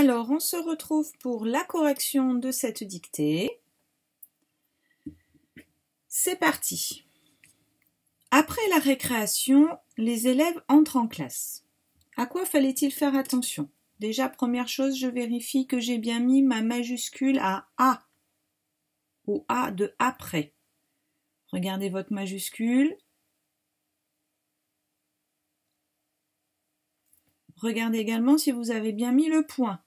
Alors, on se retrouve pour la correction de cette dictée. C'est parti. Après la récréation, les élèves entrent en classe. À quoi fallait-il faire attention? Déjà, première chose, je vérifie que j'ai bien mis ma majuscule à A, au A de après. Regardez votre majuscule. Regardez également si vous avez bien mis le point.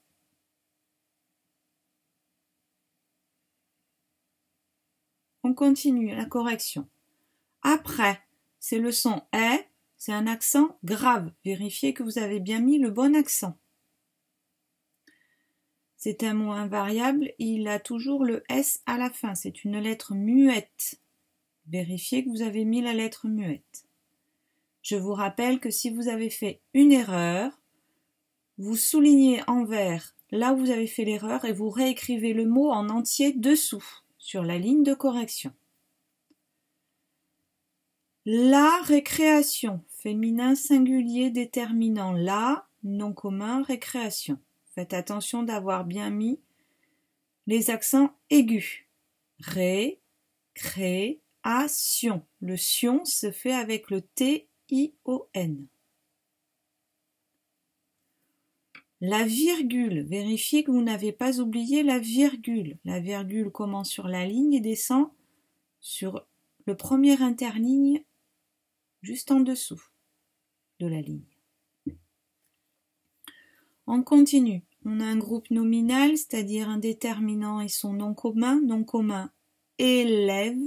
On continue la correction. Après, c'est le son « est », c'est un accent grave. Vérifiez que vous avez bien mis le bon accent. C'est un mot invariable, il a toujours le S à la fin. C'est une lettre muette. Vérifiez que vous avez mis la lettre muette. Je vous rappelle que si vous avez fait une erreur, vous soulignez en vert là où vous avez fait l'erreur et vous réécrivez le mot en entier dessous, sur la ligne de correction. La récréation, féminin singulier déterminant la, nom commun, récréation. Faites attention d'avoir bien mis les accents aigus. Ré, cré, a, sion. Le sion se fait avec le T-I-O-N. La virgule, vérifiez que vous n'avez pas oublié la virgule. La virgule commence sur la ligne et descend sur le premier interligne juste en dessous de la ligne. On continue. On a un groupe nominal, c'est-à-dire un déterminant et son nom commun élève.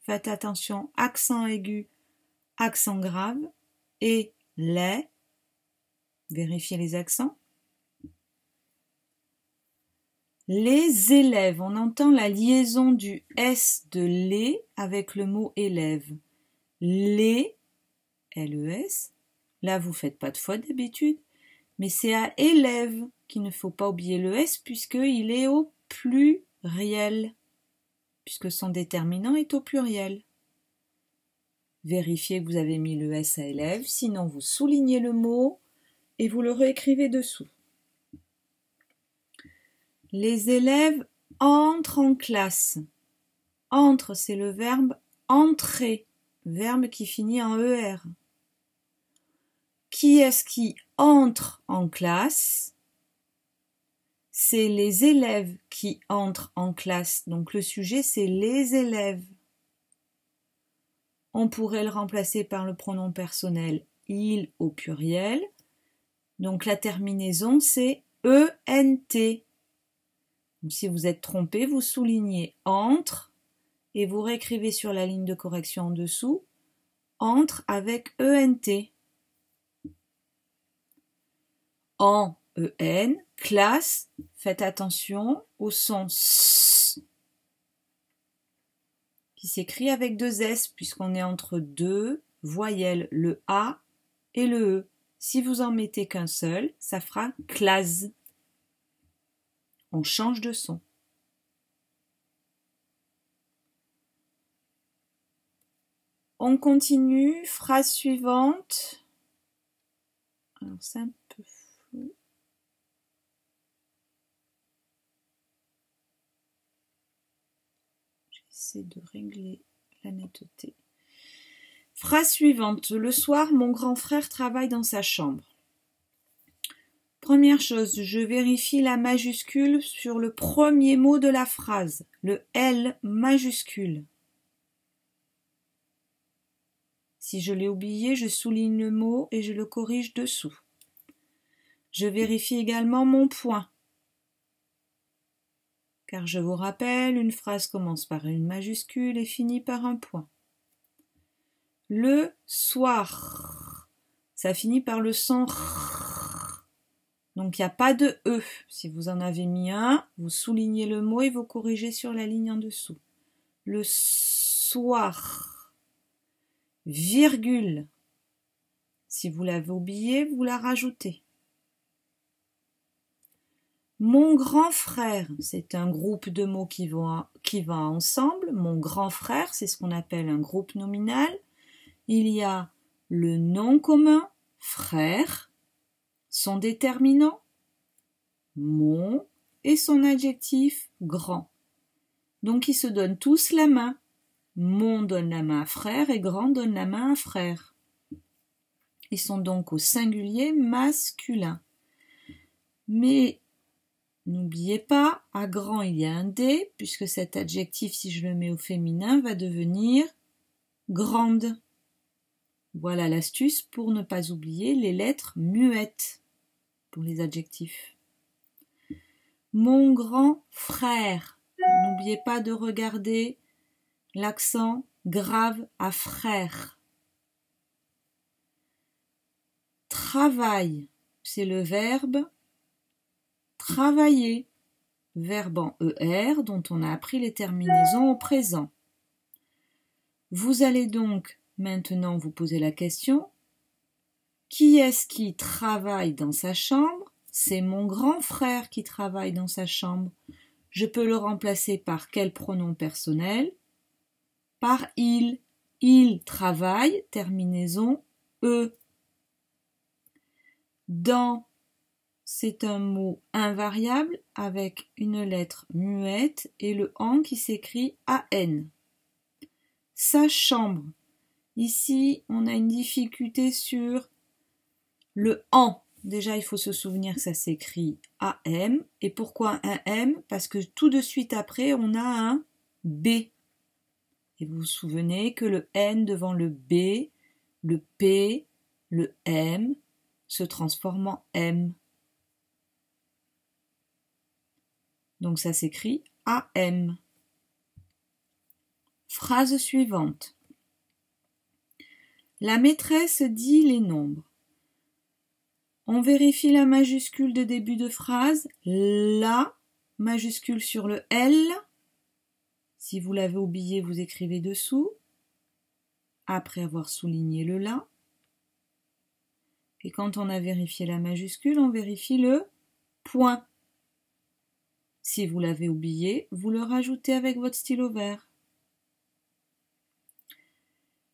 Faites attention, accent aigu, accent grave, et les. Vérifiez les accents. Les élèves, on entend la liaison du S de les avec le mot élève. Les, L-E-S, là vous faites pas de faute d'habitude, mais c'est à élève qu'il ne faut pas oublier le S puisqu'il est au pluriel, puisque son déterminant est au pluriel. Vérifiez que vous avez mis le S à élève, sinon vous soulignez le mot et vous le réécrivez dessous. Les élèves entrent en classe. Entre, c'est le verbe entrer, verbe qui finit en ER. Qui est-ce qui entre en classe? C'est les élèves qui entrent en classe. Donc le sujet, c'est les élèves. On pourrait le remplacer par le pronom personnel il au pluriel. Donc la terminaison, c'est ENT. Si vous êtes trompé, vous soulignez entre et vous réécrivez sur la ligne de correction en dessous entre avec ENT. En EN, classe, faites attention au son S qui s'écrit avec deux S puisqu'on est entre deux voyelles, le A et le E. Si vous en mettez qu'un seul, ça fera classe. On change de son. On continue, phrase suivante. Alors c'est un peu flou. J'essaie de régler la netteté. Phrase suivante. Le soir, mon grand frère travaille dans sa chambre. Première chose, je vérifie la majuscule sur le premier mot de la phrase, le L majuscule. Si je l'ai oublié, je souligne le mot et je le corrige dessous. Je vérifie également mon point. Car je vous rappelle, une phrase commence par une majuscule et finit par un point. Le soir, ça finit par le son R. Donc il n'y a pas de E. Si vous en avez mis un, vous soulignez le mot et vous corrigez sur la ligne en dessous. Le soir, virgule. Si vous l'avez oublié, vous la rajoutez. Mon grand frère, c'est un groupe de mots qui va ensemble. Mon grand frère, c'est ce qu'on appelle un groupe nominal. Il y a le nom commun, frère, son déterminant, mon et son adjectif grand. Donc ils se donnent tous la main. Mon donne la main à frère et grand donne la main à frère. Ils sont donc au singulier masculin. Mais n'oubliez pas, à grand il y a un D, puisque cet adjectif, si je le mets au féminin, va devenir grande. Voilà l'astuce pour ne pas oublier les lettres muettes pour les adjectifs. Mon grand frère. N'oubliez pas de regarder l'accent grave à frère. Travail, c'est le verbe travailler, verbe en ER dont on a appris les terminaisons au présent. Vous allez donc maintenant vous poser la question, qui est-ce qui travaille dans sa chambre? C'est mon grand frère qui travaille dans sa chambre. Je peux le remplacer par quel pronom personnel? Par il. Il travaille, terminaison E. Dans, c'est un mot invariable avec une lettre muette et le an qui s'écrit AN. Sa chambre. Ici, on a une difficulté sur le an. Déjà, il faut se souvenir que ça s'écrit AM. Et pourquoi un M? Parce que tout de suite après, on a un B. Et vous vous souvenez que le N devant le B, le P, le M se transforme en M. Donc ça s'écrit AM. Phrase suivante. La maîtresse dit les nombres. On vérifie la majuscule de début de phrase, la majuscule sur le L. Si vous l'avez oublié, vous écrivez dessous, après avoir souligné le la. Et quand on a vérifié la majuscule, on vérifie le point. Si vous l'avez oublié, vous le rajoutez avec votre stylo vert.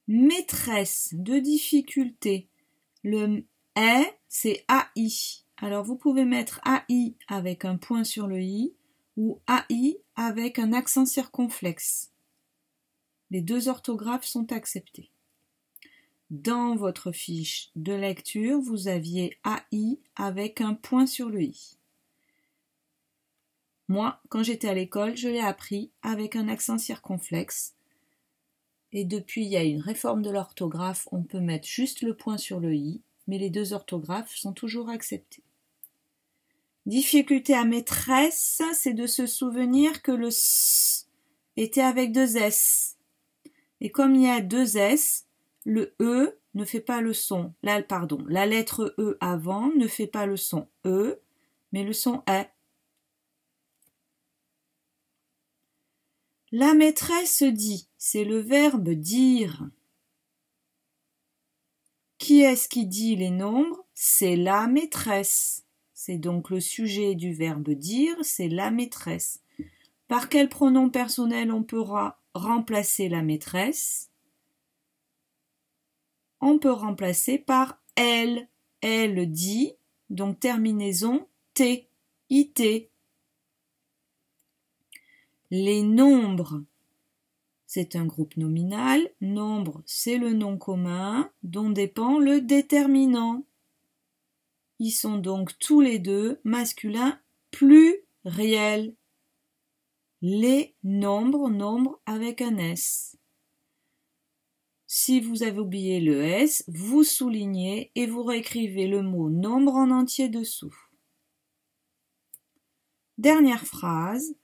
Maîtresse de difficulté. Le est, c'est AI. Alors vous pouvez mettre AI avec un point sur le i ou AI avec un accent circonflexe. Les deux orthographes sont acceptées. Dans votre fiche de lecture, vous aviez AI avec un point sur le i. Moi, quand j'étais à l'école, je l'ai appris avec un accent circonflexe. Et depuis, il y a une réforme de l'orthographe, on peut mettre juste le point sur le i, mais les deux orthographes sont toujours acceptées. Difficulté à maîtresse, c'est de se souvenir que le s était avec deux s. Et comme il y a deux s, le e ne fait pas le son. Là, pardon, la lettre e avant ne fait pas le son e, mais le son est. La maîtresse dit, c'est le verbe dire. Qui est-ce qui dit les nombres? C'est la maîtresse. C'est donc le sujet du verbe dire, c'est la maîtresse. Par quel pronom personnel on pourra remplacer la maîtresse? On peut remplacer par elle. Elle dit, donc terminaison T, IT. Les nombres, c'est un groupe nominal. Nombre, c'est le nom commun dont dépend le déterminant. Ils sont donc tous les deux masculins pluriels. Les nombres, nombres avec un S. Si vous avez oublié le S, vous soulignez et vous réécrivez le mot nombre en entier dessous. Dernière phrase.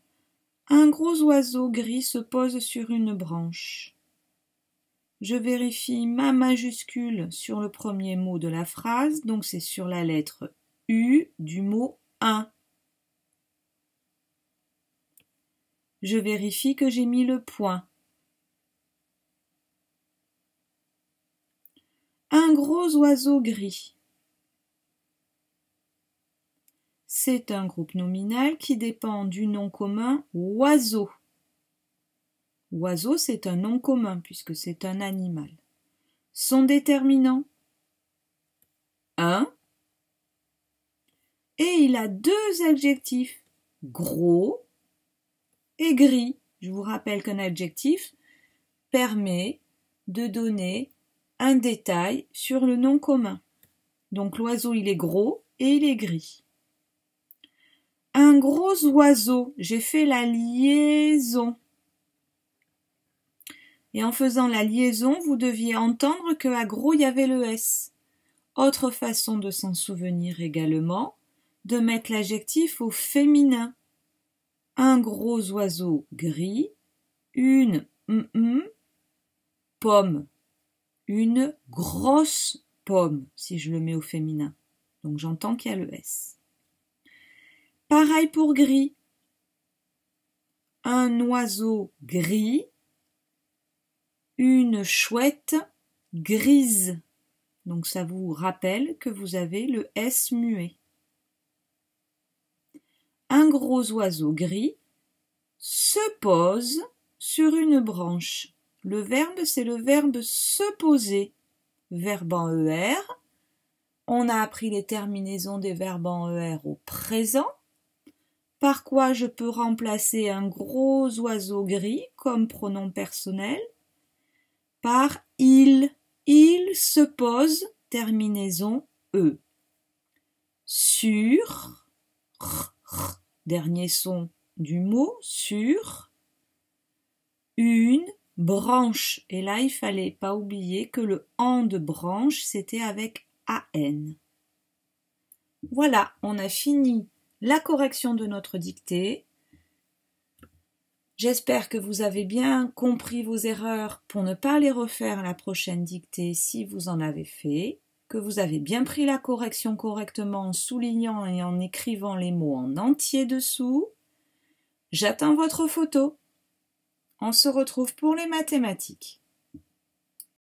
Un gros oiseau gris se pose sur une branche. Je vérifie ma majuscule sur le premier mot de la phrase, donc c'est sur la lettre U du mot un. Je vérifie que j'ai mis le point. Un gros oiseau gris. C'est un groupe nominal qui dépend du nom commun oiseau. Oiseau, c'est un nom commun puisque c'est un animal. Son déterminant. Un. et il a deux adjectifs, gros et gris. Je vous rappelle qu'un adjectif permet de donner un détail sur le nom commun. Donc l'oiseau, il est gros et il est gris. Un gros oiseau, j'ai fait la liaison. Et en faisant la liaison, vous deviez entendre qu'à gros, il y avait le S. Autre façon de s'en souvenir également, de mettre l'adjectif au féminin. Un gros oiseau gris, une pomme, une grosse pomme, si je le mets au féminin. Donc j'entends qu'il y a le S. Pareil pour gris. Un oiseau gris, une chouette grise. Donc ça vous rappelle que vous avez le S muet. Un gros oiseau gris se pose sur une branche. Le verbe, c'est le verbe se poser. Verbe en ER. On a appris les terminaisons des verbes en ER au présent. Par quoi je peux remplacer un gros oiseau gris comme pronom personnel? Par il. Il se pose, terminaison E. Sur, dernier son du mot, sur, une branche. Et là, il fallait pas oublier que le en de branche, c'était avec AN. Voilà, on a fini la correction de notre dictée. J'espère que vous avez bien compris vos erreurs pour ne pas les refaire à la prochaine dictée si vous en avez fait, que vous avez bien pris la correction correctement en soulignant et en écrivant les mots en entier dessous. J'attends votre photo. On se retrouve pour les mathématiques.